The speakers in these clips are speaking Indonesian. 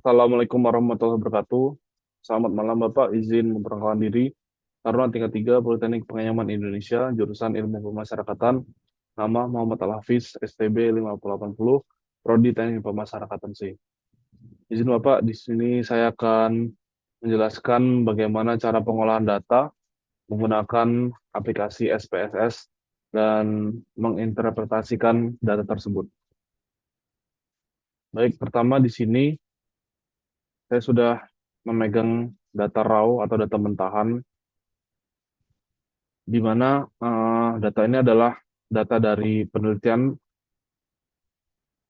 Assalamualaikum warahmatullahi wabarakatuh. Selamat malam Bapak, izin memperkenalkan diri. Taruna tingkat 3 Politeknik Pengayaman Indonesia, jurusan Ilmu Pemasyarakatan. Nama Muhammad Al-Hafiz, STB 5080, Prodi Teknik Pemasyarakatan C. Izin Bapak, di sini saya akan menjelaskan bagaimana cara pengolahan data menggunakan aplikasi SPSS dan menginterpretasikan data tersebut. Baik, pertama di sini saya sudah memegang data raw atau data mentahan, di mana data ini adalah data dari penelitian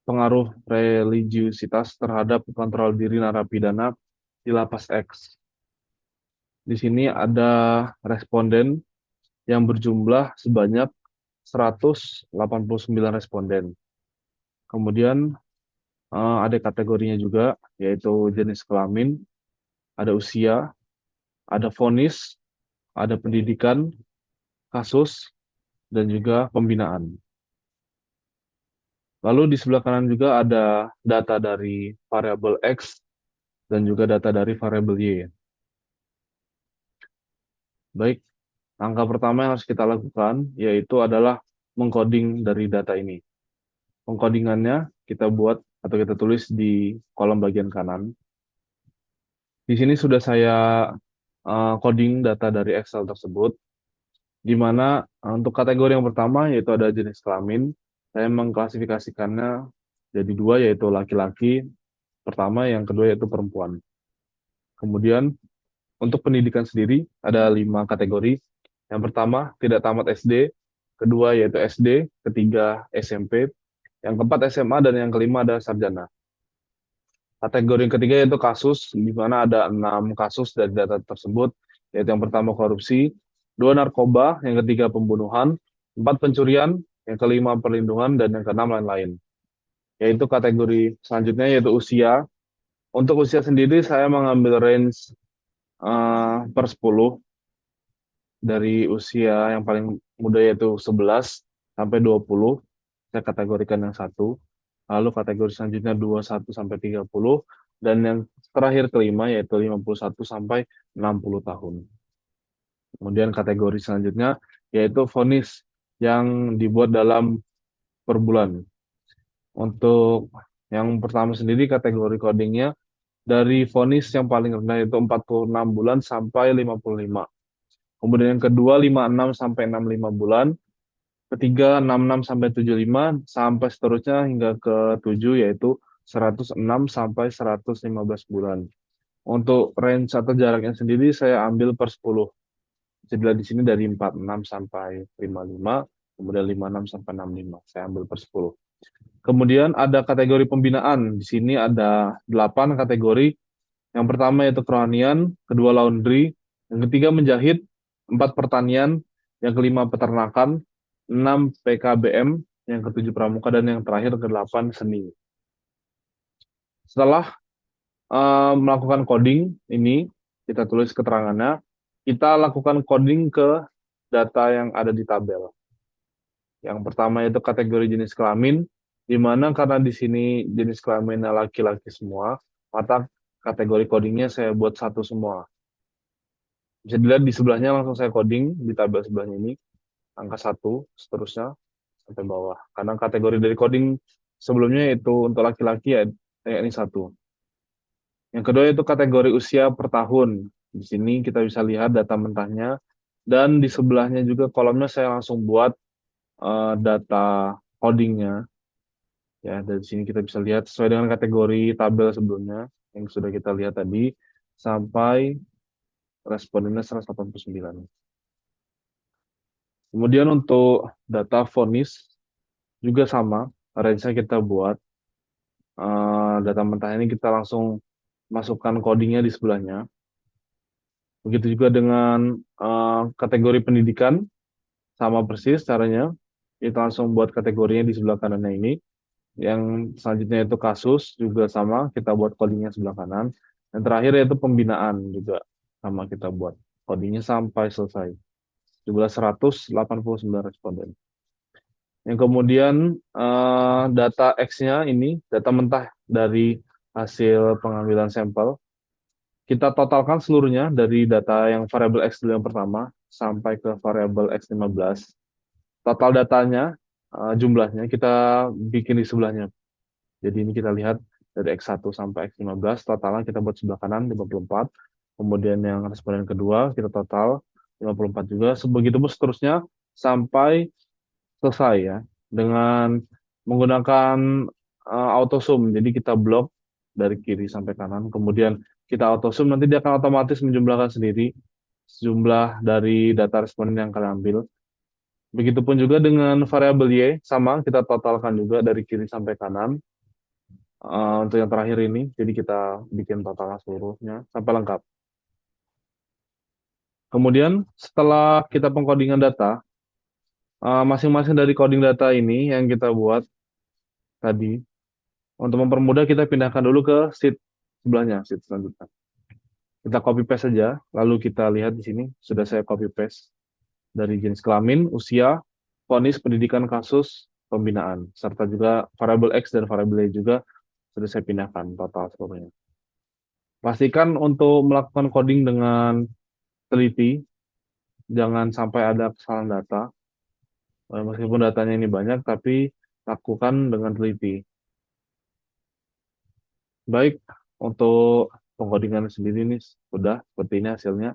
pengaruh religiusitas terhadap kontrol diri narapidana di Lapas X. Di sini ada responden yang berjumlah sebanyak 189 responden. Kemudian ada kategorinya juga, yaitu jenis kelamin, ada usia, ada vonis, ada pendidikan, kasus, dan juga pembinaan. Lalu di sebelah kanan juga ada data dari variabel X dan juga data dari variabel Y. Baik, langkah pertama yang harus kita lakukan yaitu adalah mengcoding dari data ini. Pengcodingannya kita buat atau kita tulis di kolom bagian kanan. Di sini sudah saya coding data dari Excel tersebut, di mana untuk kategori yang pertama yaitu ada jenis kelamin, saya mengklasifikasikannya jadi dua, yaitu laki-laki pertama, yang kedua yaitu perempuan. Kemudian untuk pendidikan sendiri ada 5 kategori. Yang pertama tidak tamat SD, kedua yaitu SD, ketiga SMP, yang keempat SMA, dan yang kelima ada sarjana. Kategori yang ketiga yaitu kasus, di mana ada 6 kasus dari data tersebut, yaitu yang pertama korupsi, 2 narkoba, yang ketiga pembunuhan, 4 pencurian, yang kelima perlindungan, dan yang keenam lain-lain. Yaitu kategori selanjutnya yaitu usia. Untuk usia sendiri saya mengambil range per 10, dari usia yang paling muda yaitu 11 sampai 20, saya kategorikan yang satu. Lalu kategori selanjutnya 21 sampai 30, dan yang terakhir kelima yaitu 51 sampai 60 tahun. Kemudian kategori selanjutnya yaitu vonis yang dibuat dalam per bulan. Untuk yang pertama sendiri kategori codingnya dari vonis yang paling rendah itu 46 bulan sampai 55. Kemudian yang kedua 56 sampai 65 bulan, ketiga 66 sampai 75, sampai seterusnya hingga ke 7 yaitu 106 sampai 115 bulan. Untuk range atau jaraknya sendiri saya ambil per 10. Jadi di sini dari 46 sampai 55, kemudian 56 sampai 65. Saya ambil per 10. Kemudian ada kategori pembinaan. Di sini ada 8 kategori. Yang pertama yaitu kerohanian, kedua laundry, yang ketiga menjahit, 4 pertanian, yang kelima peternakan, 6 PKBM, yang ketujuh pramuka, dan yang terakhir ke-8 seni. Setelah melakukan coding ini, kita tulis keterangannya, kita lakukan coding ke data yang ada di tabel. Yang pertama itu kategori jenis kelamin, di mana karena di sini jenis kelaminnya laki-laki semua, maka kategori codingnya saya buat satu semua. Bisa dilihat di sebelahnya, langsung saya coding di tabel sebelahnya ini, angka 1, seterusnya sampai bawah. Karena kategori dari coding sebelumnya itu untuk laki-laki ya, ini 1. Yang kedua itu kategori usia per tahun. Di sini kita bisa lihat data mentahnya, dan di sebelahnya juga kolomnya saya langsung buat data codingnya. Ya, dari sini kita bisa lihat sesuai dengan kategori tabel sebelumnya yang sudah kita lihat tadi, sampai respondennya 189. Kemudian untuk data vonis juga sama, range-nya kita buat. Data mentah ini kita langsung masukkan codingnya di sebelahnya. Begitu juga dengan kategori pendidikan, sama persis caranya. Kita langsung buat kategorinya di sebelah kanannya ini. Yang selanjutnya itu kasus, juga sama, kita buat codingnya sebelah kanan. Yang terakhir yaitu pembinaan, juga sama, kita buat codingnya sampai selesai. Jumlah 189 responden. Yang kemudian data X-nya ini, data mentah dari hasil pengambilan sampel. Kita totalkan seluruhnya dari data yang variabel X dulu yang pertama sampai ke variabel X15. Total datanya, jumlahnya kita bikin di sebelahnya. Jadi ini kita lihat dari X1 sampai X15, totalnya kita buat sebelah kanan 54. Kemudian yang responden kedua kita total 54 juga. Sebegitu pun seterusnya sampai selesai ya. Dengan menggunakan autosum. Jadi kita blok dari kiri sampai kanan. Kemudian kita autosum, nanti dia akan otomatis menjumlahkan sendiri jumlah dari data responden yang kalian ambil. Begitupun juga dengan variabel Y, sama kita totalkan juga dari kiri sampai kanan. Untuk yang terakhir ini, jadi kita bikin totalnya seluruhnya sampai lengkap. Kemudian setelah kita pengkodingan data, masing-masing dari coding data ini yang kita buat tadi, untuk mempermudah kita pindahkan dulu ke sheet sebelahnya, sheet selanjutnya. Kita copy paste saja, lalu kita lihat di sini sudah saya copy paste dari jenis kelamin, usia, vonis, pendidikan, kasus, pembinaan, serta juga variabel X dan variabel Y juga sudah saya pindahkan total seluruhnya. Pastikan untuk melakukan coding dengan teliti, jangan sampai ada kesalahan data. Meskipun datanya ini banyak, tapi lakukan dengan teliti. Baik, untuk pengkodingan sendiri ini sudah seperti ini hasilnya.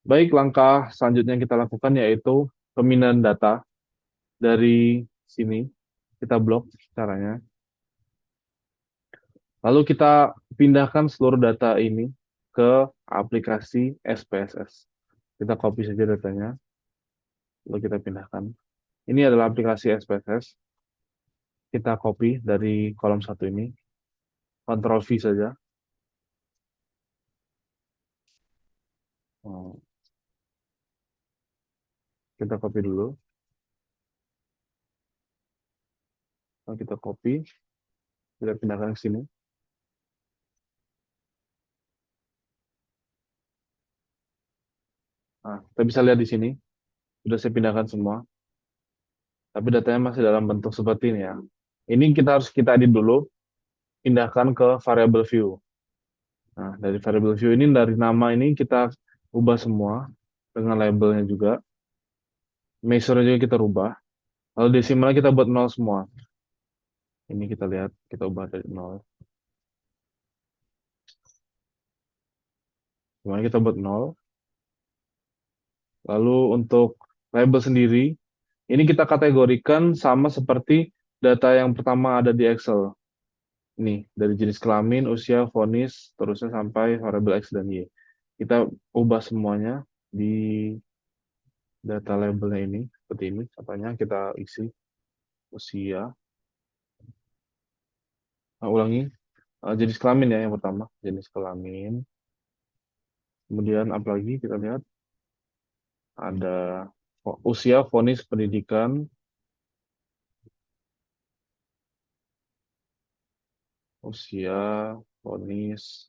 Baik, langkah selanjutnya yang kita lakukan yaitu pemindahan data dari sini. Kita blok caranya. Lalu kita pindahkan seluruh data ini ke aplikasi SPSS. Kita copy saja datanya, lalu kita pindahkan. Ini adalah aplikasi SPSS. Kita copy dari kolom satu ini. Ctrl V saja. Oh, kita copy dulu. Lalu kita copy. Kita pindahkan ke sini. Nah, kita bisa lihat di sini. Sudah saya pindahkan semua. Tapi datanya masih dalam bentuk seperti ini ya. Ini kita edit dulu. Pindahkan ke variable view. Nah, dari variable view ini, dari nama ini kita ubah semua. Dengan labelnya juga. Measure-nya juga kita rubah. Lalu desimalnya kita buat 0 semua. Ini kita lihat, kita ubah dari 0. Semuanya kita buat 0. Lalu untuk label sendiri, ini kita kategorikan sama seperti data yang pertama ada di Excel. Ini, dari jenis kelamin, usia, vonis, terusnya sampai variabel X dan Y. Kita ubah semuanya di data labelnya ini, seperti ini. Contohnya kita isi usia. Nah, ulangi, jenis kelamin ya yang pertama, jenis kelamin. Kemudian apalagi kita lihat, ada usia, vonis, pendidikan, usia, vonis,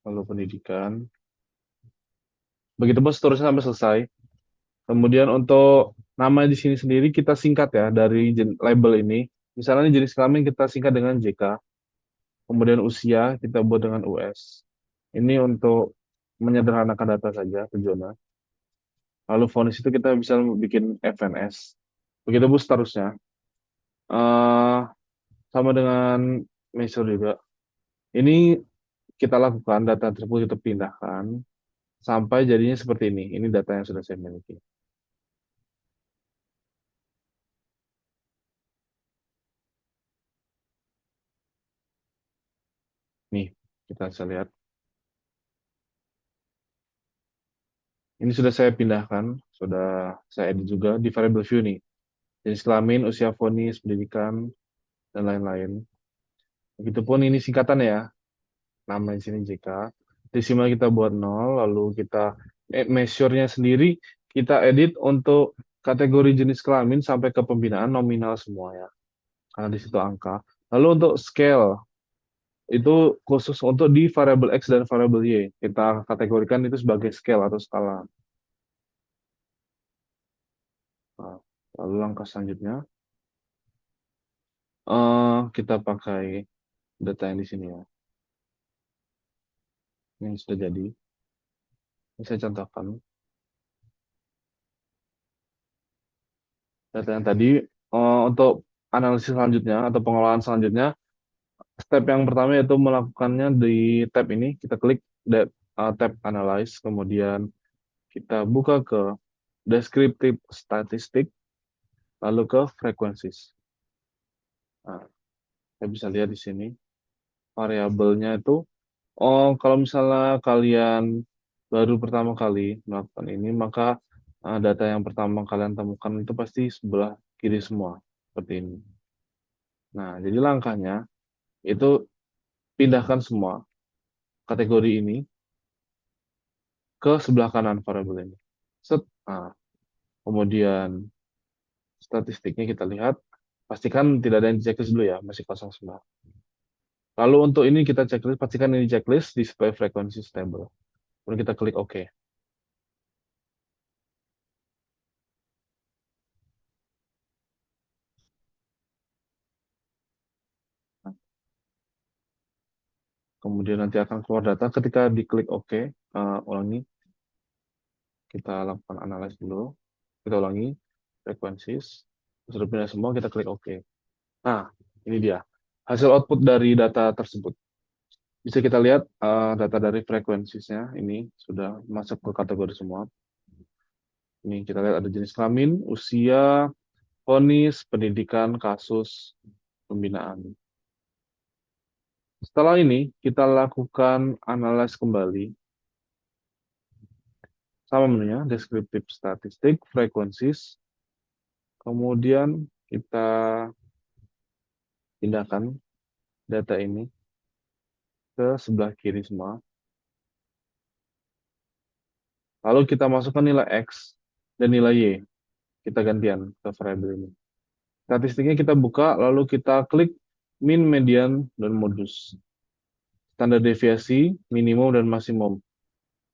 lalu pendidikan. Begitu pun seterusnya sampai selesai. Kemudian untuk nama di sini sendiri kita singkat ya dari label ini. Misalnya jenis kelamin kita singkat dengan JK. Kemudian usia kita buat dengan US. Ini untuk menyederhanakan data saja tujuannya. Lalu vonis itu kita bisa bikin FNS. Begitu pun seterusnya. Eh Sama dengan measure juga. Ini kita lakukan, data tersebut kita pindahkan sampai jadinya seperti ini. Ini data yang sudah saya miliki. Nih, kita bisa lihat. Ini sudah saya pindahkan, sudah saya edit juga di variable view nih. Jenis kelamin, usia vonis, pendidikan, dan lain-lain. Begitupun ini singkatan ya, nama di sini JK. Desimal kita buat 0, lalu kita measure-nya sendiri, kita edit untuk kategori jenis kelamin sampai ke pembinaan nominal semua ya. Karena di situ angka. Lalu untuk scale, itu khusus untuk di variable X dan variable Y. Kita kategorikan itu sebagai scale atau skala. Nah, lalu langkah selanjutnya, kita pakai. data yang di sini ya. Ini yang sudah jadi. Ini saya contohkan. Data yang tadi, untuk analisis selanjutnya atau pengelolaan selanjutnya, step yang pertama yaitu melakukannya di tab ini. Kita klik tab Analyze, kemudian kita buka ke Descriptive Statistic, lalu ke Frequencies. Nah, saya bisa lihat di sini variabelnya itu. Oh, kalau misalnya kalian baru pertama kali melakukan ini, maka data yang pertama kalian temukan itu pasti sebelah kiri semua, seperti ini. Nah, jadi langkahnya itu pindahkan semua kategori ini ke sebelah kanan variabel ini. Set. Nah, kemudian statistiknya kita lihat, pastikan tidak ada yang di checklist dulu ya, masih kosong semua. Lalu untuk ini kita checklist, pastikan ini checklist display frequency stable. Kemudian kita klik OK. Kemudian nanti akan keluar data ketika diklik OK. Ulangi, kita lakukan analis dulu. Kita ulangi, frequencies. Sudah pindah semua, kita klik OK. Nah, ini dia. Hasil output dari data tersebut. Bisa kita lihat data dari frekuensinya ini sudah masuk ke kategori semua. Ini kita lihat ada jenis kelamin, usia, vonis, pendidikan, kasus, pembinaan. Setelah ini, kita lakukan analis kembali. Sama menunya, descriptive statistik, frequencies. Kemudian kita pindahkan data ini ke sebelah kiri semua. Lalu kita masukkan nilai X dan nilai Y. Kita gantian ke variabel ini. Statistiknya kita buka, lalu kita klik min, median, dan modus. Standar deviasi, minimum, dan maksimum.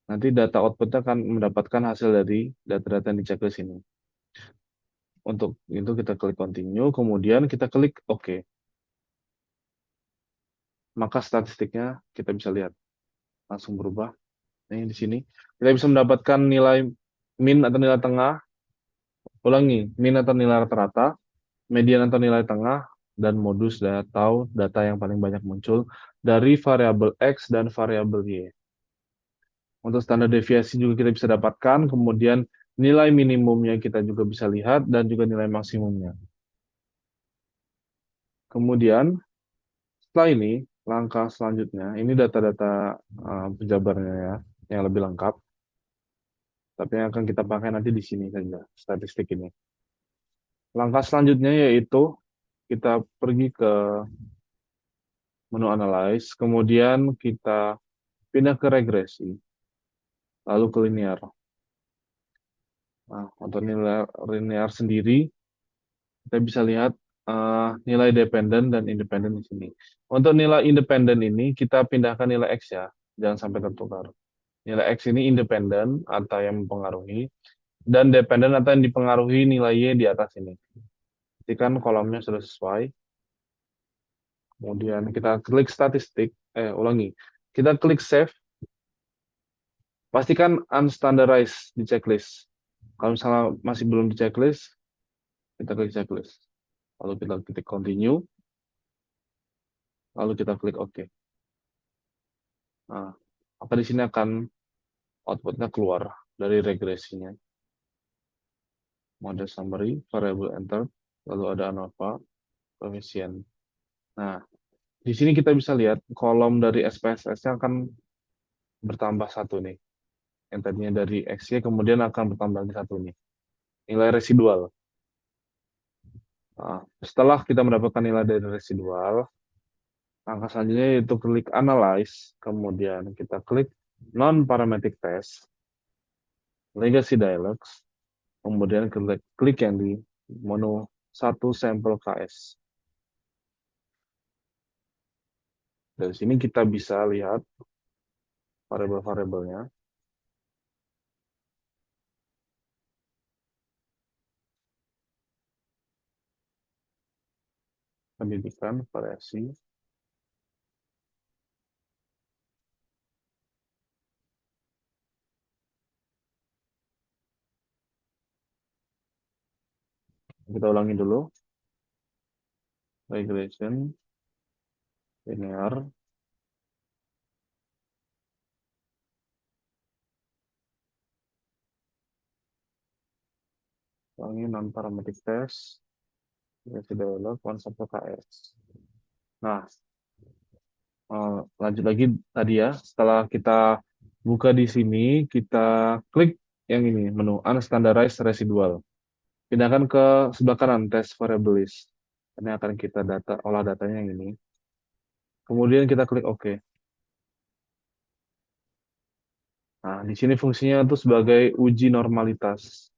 Nanti data outputnya akan mendapatkan hasil dari data-data yang di checklist ini. Untuk itu kita klik continue, kemudian kita klik OK. Maka statistiknya kita bisa lihat langsung berubah. Ini di sini kita bisa mendapatkan nilai min atau nilai tengah. Ulangi, min atau nilai rata-rata, median atau nilai tengah, dan modus atau data yang paling banyak muncul dari variabel X dan variabel Y. Untuk standar deviasi juga kita bisa dapatkan, kemudian nilai minimumnya kita juga bisa lihat, dan juga nilai maksimumnya. Kemudian, setelah ini, langkah selanjutnya, ini data-data penjabarnya ya, yang lebih lengkap. Tapi yang akan kita pakai nanti di sini saja, statistik ini. Langkah selanjutnya yaitu kita pergi ke menu Analyze, kemudian kita pindah ke regresi, lalu ke linear. Nah, untuk nilai linear sendiri, kita bisa lihat nilai dependen dan independen di sini. Untuk nilai independen ini, kita pindahkan nilai X ya, jangan sampai tertukar. Nilai X ini independen atau yang mempengaruhi, dan dependen atau yang dipengaruhi nilai Y di atas ini. Pastikan kolomnya sudah sesuai. Kemudian kita klik statistik, ulangi. Kita klik save, pastikan unstandarized di checklist. Kalau misalnya masih belum di checklist, kita klik checklist. Lalu kita klik continue, lalu kita klik OK. Nah, maka di sini akan outputnya keluar dari regresinya. Model summary, variable enter, lalu ada ANOVA, koefisien. Nah, di sini kita bisa lihat kolom dari SPSS-nya akan bertambah satu nih. Yang tadinya dari XY kemudian akan bertambah lagi satu nih. Nilai residual. Nah, setelah kita mendapatkan nilai dari residual, langkah selanjutnya yaitu klik Analyze, kemudian kita klik Non-Parametric Test, Legacy Dialogs, kemudian klik yang di menu satu sampel KS. Dari sini kita bisa lihat variabel-variabelnya. Pendidikan, variasi, Kita ulangi dulu. Regression, linear, ulangi non-parametric test, regresi dialog, konsep PKS. Nah, lanjut lagi tadi ya. Setelah kita buka di sini, kita klik yang ini, menu Unstandardized Residual. Pindahkan ke sebelah kanan, Test Variable List. Ini akan kita olah datanya yang ini. Kemudian kita klik OK. Nah, di sini fungsinya itu sebagai uji normalitas.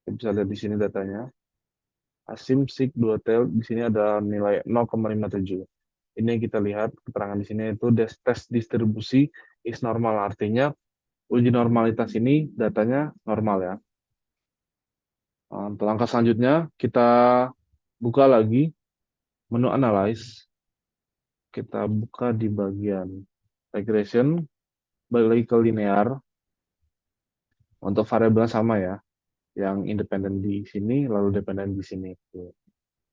Kita bisa lihat di sini datanya. Asim sig 2 tail di sini ada nilai 0,57. Ini yang kita lihat keterangan di sini itu tes distribusi is normal, artinya uji normalitas ini datanya normal ya. Untuk langkah selanjutnya kita buka lagi menu analyze. Kita buka di bagian regression, balik lagi ke linear. Untuk variabel sama ya, yang independen di sini lalu dependen di sini.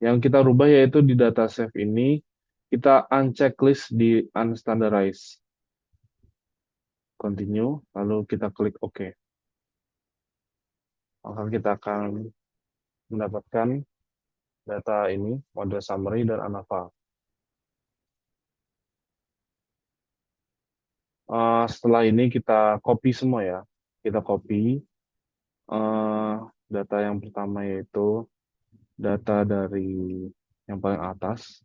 Yang kita rubah yaitu di data save ini kita uncheck list di unstandardized. Continue, lalu kita klik OK. Maka kita akan mendapatkan data ini, model summary dan ANOVA. Setelah ini kita copy semua ya. Kita copy data yang pertama yaitu data dari yang paling atas.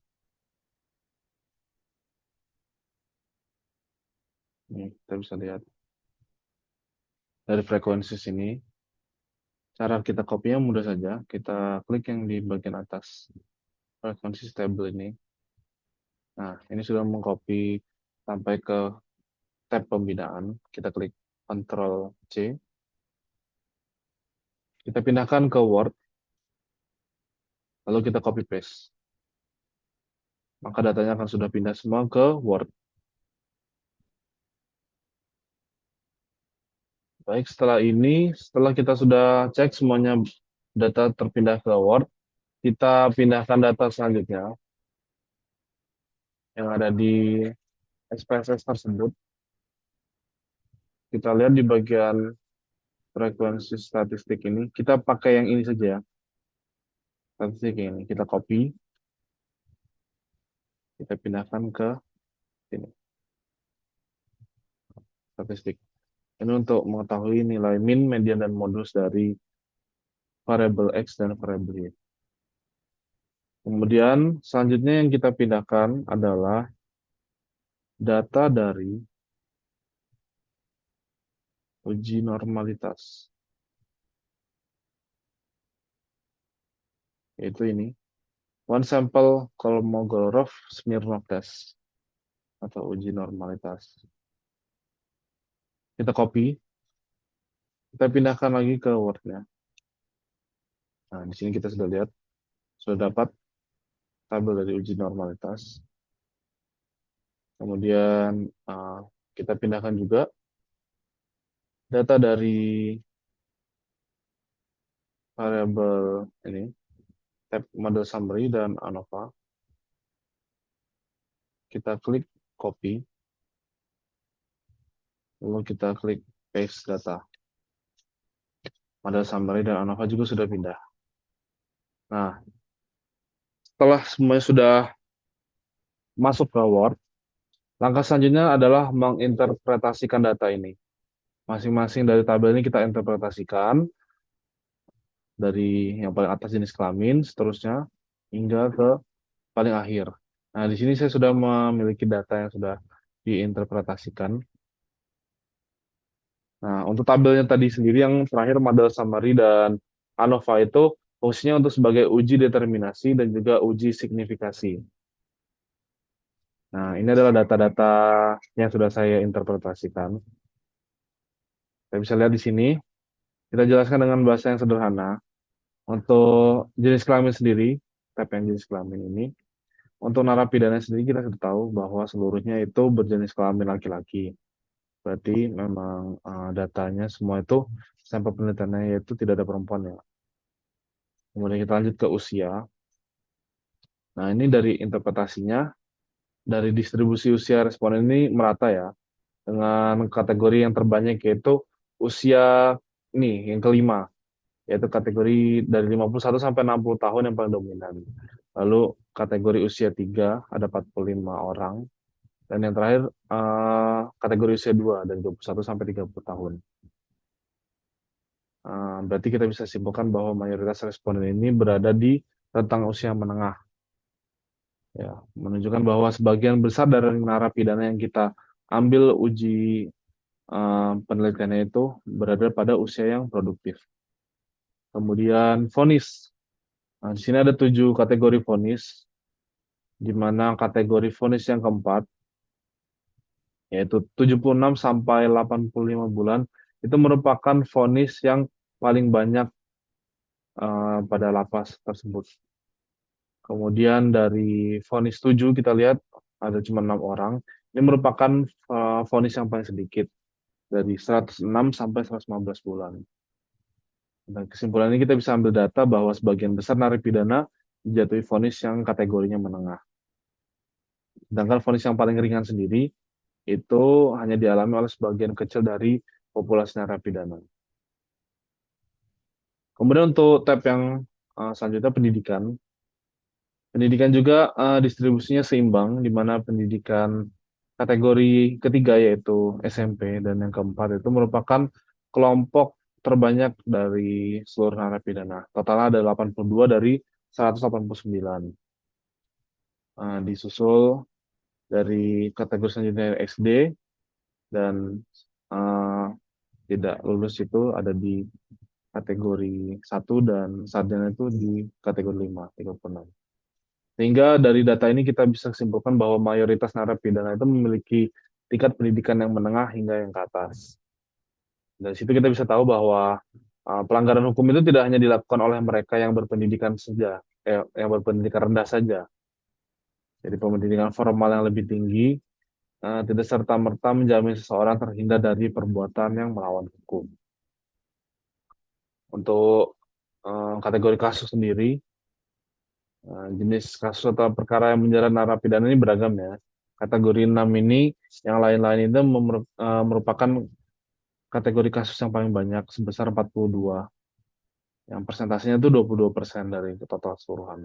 Nih, kita bisa lihat dari frekuensi sini. Cara kita copy-nya mudah saja. Kita klik yang di bagian atas. Frekuensi stable ini. Nah, ini sudah mengcopy sampai ke tab pembinaan. Kita klik Ctrl C. Kita pindahkan ke Word. Lalu kita copy paste. Maka datanya akan sudah pindah semua ke Word. Baik, setelah kita sudah cek semuanya data terpindah ke Word, kita pindahkan data selanjutnya yang ada di SPSS tersebut. Kita lihat di bagian frekuensi statistik ini, kita pakai yang ini saja ya. Statistik ini, kita copy, kita pindahkan ke sini, statistik. Ini untuk mengetahui nilai min, median, dan modus dari variabel X dan variabel Y. Kemudian selanjutnya yang kita pindahkan adalah data dari uji normalitas. Yaitu ini. One sample Kolmogorov-Smirnov test atau uji normalitas. Kita copy, kita pindahkan lagi ke Word-nya. Nah, di sini kita sudah lihat, sudah dapat tabel dari uji normalitas. Kemudian kita pindahkan juga data dari variabel ini, tab model summary dan ANOVA. Kita klik copy, lalu kita klik paste data. Model summary dan ANOVA juga sudah pindah. Nah, setelah semuanya sudah masuk ke Word, langkah selanjutnya adalah menginterpretasikan data ini. Masing-masing dari tabel ini kita interpretasikan dari yang paling atas jenis kelamin, seterusnya hingga ke paling akhir. Nah, di sini saya sudah memiliki data yang sudah diinterpretasikan. Nah, untuk tabelnya tadi sendiri yang terakhir model summary dan ANOVA itu fungsinya untuk sebagai uji determinasi dan juga uji signifikasi. Nah, ini adalah data-data yang sudah saya interpretasikan. Kita bisa lihat di sini, kita jelaskan dengan bahasa yang sederhana. Untuk jenis kelamin sendiri, tab yang jenis kelamin ini, untuk narapidana sendiri kita sudah tahu bahwa seluruhnya itu berjenis kelamin laki-laki. Berarti memang datanya semua itu sampel penelitiannya yaitu tidak ada perempuan ya. Kemudian kita lanjut ke usia. Nah, ini dari interpretasinya, dari distribusi usia responden ini merata ya, dengan kategori yang terbanyak yaitu usia ini yang kelima, yaitu kategori dari 51 sampai 60 tahun yang paling dominan. Lalu kategori usia 3 ada 45 orang, dan yang terakhir kategori usia 2 dari 21 sampai 30 tahun. Berarti kita bisa simpulkan bahwa mayoritas responden ini berada di rentang usia menengah. Ya, menunjukkan bahwa sebagian besar dari narapidana yang kita ambil uji penelitiannya itu berada pada usia yang produktif. Kemudian vonis. Nah, di sini ada 7 kategori vonis, di mana kategori vonis yang keempat, yaitu 76 sampai 85 bulan, itu merupakan vonis yang paling banyak pada lapas tersebut. Kemudian dari vonis 7 kita lihat ada cuma 6 orang. Ini merupakan vonis yang paling sedikit, dari 106 sampai 115 bulan. Dan kesimpulan ini kita bisa ambil data bahwa sebagian besar narapidana dijatuhi vonis yang kategorinya menengah. Sedangkan vonis yang paling ringan sendiri itu hanya dialami oleh sebagian kecil dari populasi narapidana. Kemudian untuk tab yang selanjutnya pendidikan. Pendidikan juga distribusinya seimbang, di mana pendidikan kategori ketiga yaitu SMP dan yang keempat itu merupakan kelompok terbanyak dari seluruh narapidana. Totalnya ada 82 dari 189. Disusul dari kategori selanjutnya SD dan eh, tidak lulus itu ada di kategori 1 dan sarjana itu di kategori 5, 36. Sehingga dari data ini kita bisa simpulkan bahwa mayoritas narapidana itu memiliki tingkat pendidikan yang menengah hingga yang ke atas. Dari situ kita bisa tahu bahwa pelanggaran hukum itu tidak hanya dilakukan oleh mereka yang berpendidikan saja, yang berpendidikan rendah saja. Jadi pendidikan formal yang lebih tinggi tidak serta-merta menjamin seseorang terhindar dari perbuatan yang melawan hukum. Untuk kategori kasus sendiri, jenis kasus atau perkara yang menjerat narapidana ini beragam ya. Kategori 6 ini, yang lain-lain itu merupakan kategori kasus yang paling banyak, sebesar 42. Yang persentasenya itu 22% dari total keseluruhan.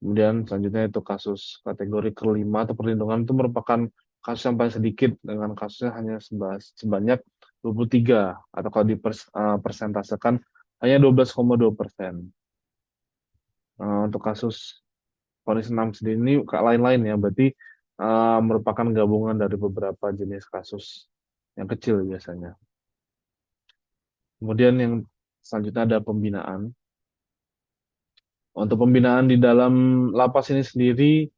Kemudian selanjutnya itu kasus kategori kelima atau perlindungan itu merupakan kasus yang paling sedikit dengan kasusnya hanya sebanyak 23 atau kalau dipersentasekan hanya 12,2%. Untuk kasus vonis 6 sendiri ini lain-lain ya, berarti merupakan gabungan dari beberapa jenis kasus yang kecil biasanya. Kemudian yang selanjutnya ada pembinaan. Untuk pembinaan di dalam lapas ini sendiri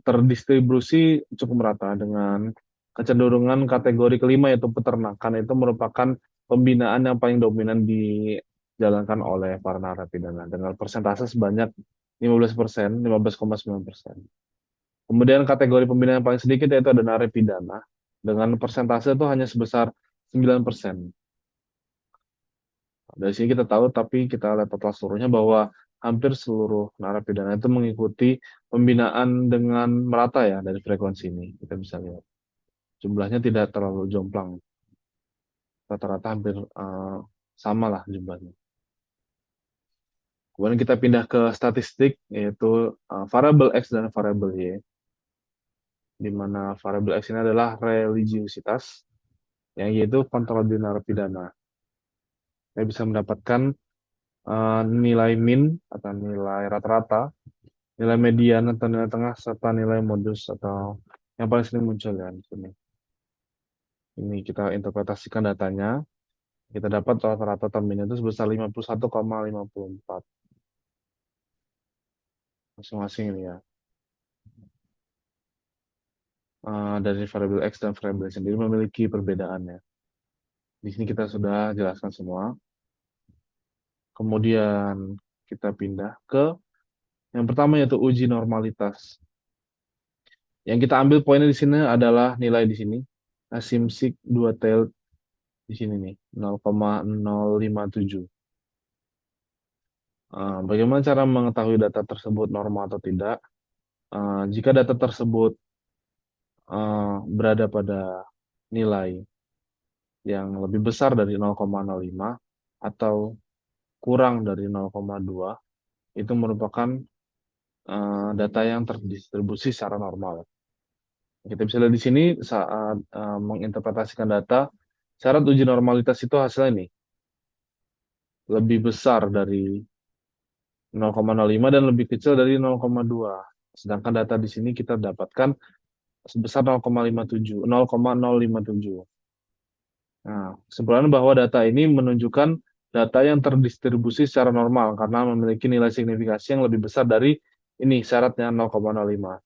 terdistribusi cukup merata dengan kecenderungan kategori kelima yaitu peternakan itu merupakan pembinaan yang paling dominan dijalankan oleh para narapidana dengan persentase sebanyak 15%, 15,9%. Kemudian kategori pembinaan yang paling sedikit yaitu ada narapidana dengan persentase itu hanya sebesar 9%. Dari sini kita tahu, tapi kita lihat total seluruhnya bahwa hampir seluruh narapidana itu mengikuti pembinaan dengan merata ya dari frekuensi ini. Kita bisa lihat. Jumlahnya tidak terlalu jomplang. Rata-rata hampir sama lah jumlahnya. Kemudian kita pindah ke statistik, yaitu variabel X dan variabel Y. Di mana variabel X ini adalah religiusitas, yang Y itu kontrol di narapidana. Saya bisa mendapatkan nilai min atau nilai rata-rata, nilai median atau nilai tengah, serta nilai modus atau yang paling sering muncul ya di sini. Ini kita interpretasikan datanya, kita dapat rata-rata terminnya itu sebesar 51,54 masing-masing ini ya. Dari variabel X dan variabel Y sendiri memiliki perbedaannya. Di sini kita sudah jelaskan semua. Kemudian kita pindah ke yang pertama yaitu uji normalitas. Yang kita ambil poinnya di sini adalah nilai di sini. Asimsik 2 tail di sini nih, 0,057. Bagaimana cara mengetahui data tersebut normal atau tidak? Jika data tersebut berada pada nilai yang lebih besar dari 0,05 atau kurang dari 0,2, itu merupakan data yang terdistribusi secara normal. Kita bisa lihat di sini saat menginterpretasikan data, syarat uji normalitas itu hasilnya ini lebih besar dari 0,05 dan lebih kecil dari 0,2. Sedangkan data di sini kita dapatkan sebesar 0,57, 0,057. Nah, kesimpulan bahwa data ini menunjukkan data yang terdistribusi secara normal karena memiliki nilai signifikasi yang lebih besar dari ini syaratnya 0,05.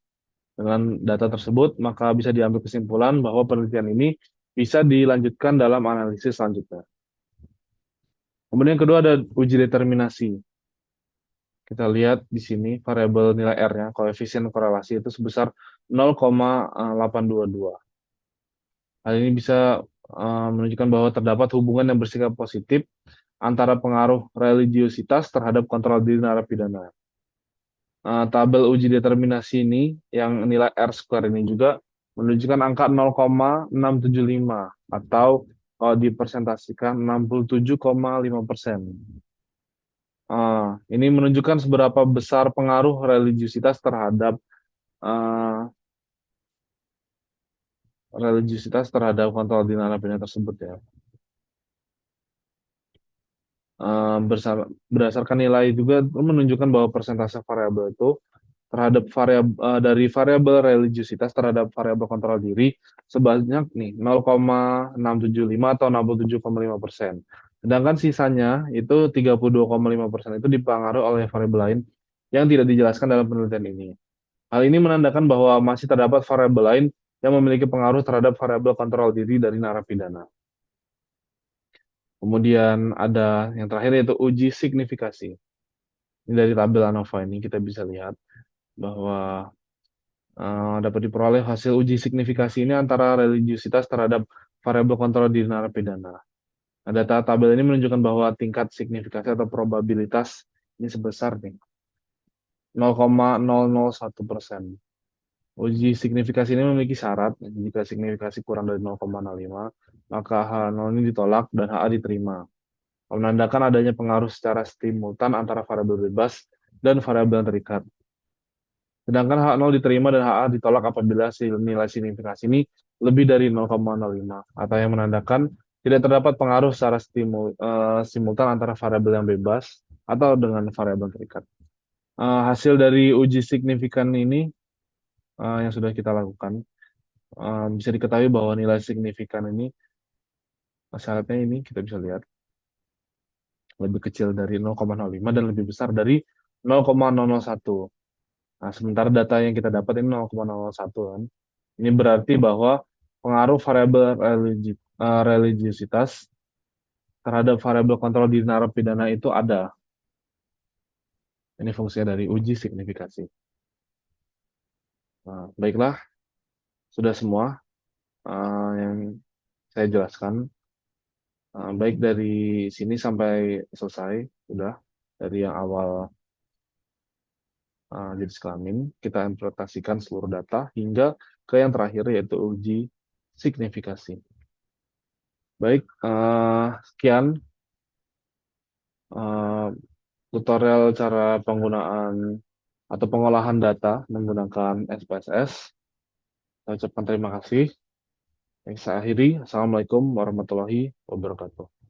Dengan data tersebut, maka bisa diambil kesimpulan bahwa penelitian ini bisa dilanjutkan dalam analisis selanjutnya. Kemudian yang kedua ada uji determinasi. Kita lihat di sini variabel nilai R-nya, koefisien korelasi itu sebesar 0,822. Hal ini bisa menunjukkan bahwa terdapat hubungan yang bersifat positif antara pengaruh religiositas terhadap kontrol diri narapidana. Tabel uji determinasi ini yang nilai R square ini juga menunjukkan angka 0,675 atau kalau dipresentasikan 67,5%. Ini menunjukkan seberapa besar pengaruh religiusitas terhadap kontrol di narapidana tersebut ya. Berdasarkan nilai juga menunjukkan bahwa persentase variabel itu terhadap dari variabel religiusitas terhadap variabel kontrol diri sebanyak nih 0,675 atau 67,5%. Sedangkan sisanya itu 32,5% itu dipengaruhi oleh variabel lain yang tidak dijelaskan dalam penelitian ini. Hal ini menandakan bahwa masih terdapat variabel lain yang memiliki pengaruh terhadap variabel kontrol diri dari narapidana. Kemudian ada yang terakhir yaitu uji signifikasi. Ini dari tabel ANOVA ini kita bisa lihat bahwa dapat diperoleh hasil uji signifikasi ini antara religiusitas terhadap variabel kontrol diri narapidana. Nah, data tabel ini menunjukkan bahwa tingkat signifikasi atau probabilitas ini sebesar nih 0,001%. Uji signifikasi ini memiliki syarat, jika signifikasi kurang dari 0,05, maka H0 ini ditolak dan HA diterima. Menandakan adanya pengaruh secara simultan antara variabel bebas dan variabel yang terikat. Sedangkan H0 diterima dan HA ditolak apabila nilai signifikasi ini lebih dari 0,05, atau yang menandakan tidak terdapat pengaruh secara simultan antara variabel yang bebas atau dengan variabel yang terikat. Hasil dari uji signifikan ini yang sudah kita lakukan, bisa diketahui bahwa nilai signifikan ini, syaratnya ini kita bisa lihat, lebih kecil dari 0,05 dan lebih besar dari 0,001. Nah, sementara data yang kita dapat ini 0,001 kan. Ini berarti bahwa pengaruh variabel religiusitas terhadap variabel kontrol di narapidana itu ada. Ini fungsinya dari uji signifikasi. Nah, baiklah, sudah semua yang saya jelaskan. Baik dari sini sampai selesai, sudah. Dari yang awal jenis kelamin, kita interpretasikan seluruh data hingga ke yang terakhir yaitu uji signifikasi. Baik, sekian tutorial cara penggunaan atau pengolahan data menggunakan SPSS. Saya ucapkan terima kasih. Saya akhiri. Assalamualaikum warahmatullahi wabarakatuh.